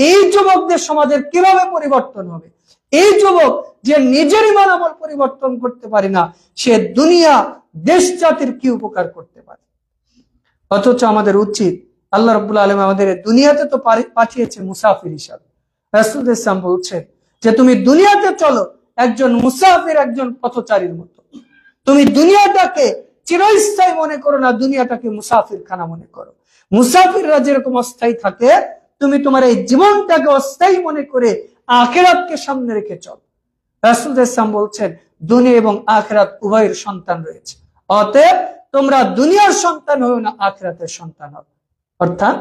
এই যুবকদের সমাজের কিভাবে পরিবর্তন হবে? এই যুবক যে নিজেরই মনোবল পরিবর্তন করতে পারে না, সে দুনিয়া দেশ জাতির কি উপকার করতে পারে? অথচ আমাদের উচিত, আল্লাহ রাব্বুল আলামিন আমাদের দুনিয়াতে তো পাঠিয়েছে মুসাফির হিসাবে। রাসূল ইসলাম বলছেন যে তুমি দুনিয়াতে চলো একজন মুসাফির, একজন পথচারীর মতো। তুমি দুনিয়াটাকে চিরস্থায়ী মনে করো না, দুনিয়াটাকে মুসাফির খানা মনে করো। মুসাফিররা যেরকম অস্থায়ী থাকে, তুমি তোমার এই জীবনটাকে অস্থায়ী মনে করে আখিরাতকে সামনে রেখে চলো। রাসূল ইসলাম বলছেন দুনিয়া এবং আখিরাত উভয়ের সন্তান রয়েছে, অতএব তোমরা দুনিয়ার সন্তান হও না, আখিরাতের সন্তান হও। অর্থাৎ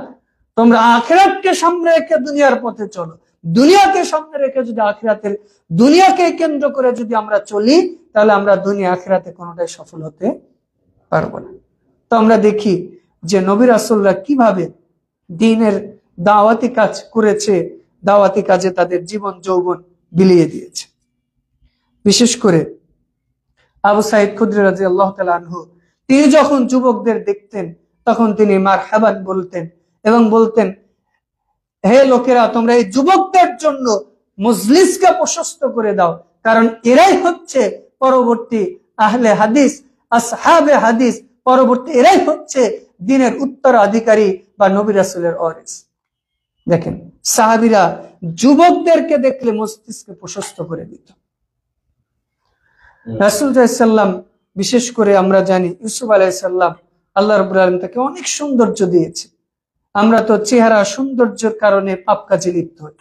তোমরা আখিরাতকে সামনে রেখে দুনিয়ার পথে চলো। দুনিয়াকে সামনে রেখে যদি আখিরাতের, দুনিয়াকে কেন্দ্র করে যদি আমরা চলি, তাহলে আমরা দুনিয়া আখিরাতে কোনোটাই সফল হতে পারবো না। তো আমরা দেখি যে নবী রাসূলরা কিভাবে দ্বীনের দাওয়াতি কাজ করেছে, দাওয়াতি কাজে তাদের জীবন যৌবন বিলিয়ে দিয়েছে। বিশেষ করে আবু সাঈদ খুদরি রাদিয়াল্লাহু তাআলা আনহু, তিনি যখন যুবকদের দেখতেন তখন তিনি মারহাবান বলতেন এবং বলতেন, হে লোকেরা, তোমরা এই যুবকদের জন্য মজলিসকে প্রশস্ত করে দাও, কারণ এরাই হচ্ছে পরবর্তী আহলে হাদিস, আসহাবে হাদিস, পরবর্তী এরাই হচ্ছে দ্বীনের উত্তরাধিকারী বা নবী রাসূলের ওয়ারিস। দেখেন, সাহাবীরা যুবকদেরকে দেখলে মজলিসকে প্রশস্ত করে দিত। রাসূল সাল্লাল্লাহু আলাইহি সাল্লাম, বিশেষ করে আমরা জানি ইউসুফ আলাইহিস সালাম, আল্লাহ রাব্বুল আলামিন তাকে অনেক সৌন্দর্য দিয়েছে। আমরা তো চেহারা সৌন্দর্যের কারণে পাপ কাজে লিপ্ত হই।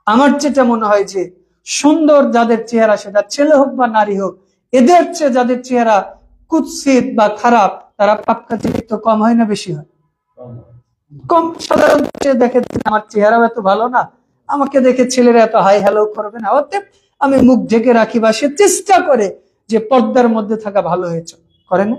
আমার যেটা মনে হয় যে সুন্দর যাদের চেহারা, সেটা ছেলে হোক বা নারী হোক, এদের চেয়ে যাদের চেহারা কুৎসিত বা খারাপ, তারা পাপ কাজে লিপ্ত কম হয় না বেশি হয়? কম। সাধারণত দেখে আমার চেহারাও এত ভালো না, আমাকে দেখে ছেলেরা এত হাই হ্যালো করবে না, অতএব আমি মুখ ঢেকে রাখি, বা সে চেষ্টা করে যে পর্দার মধ্যে থাকা ভালো হয়েছে, করে না?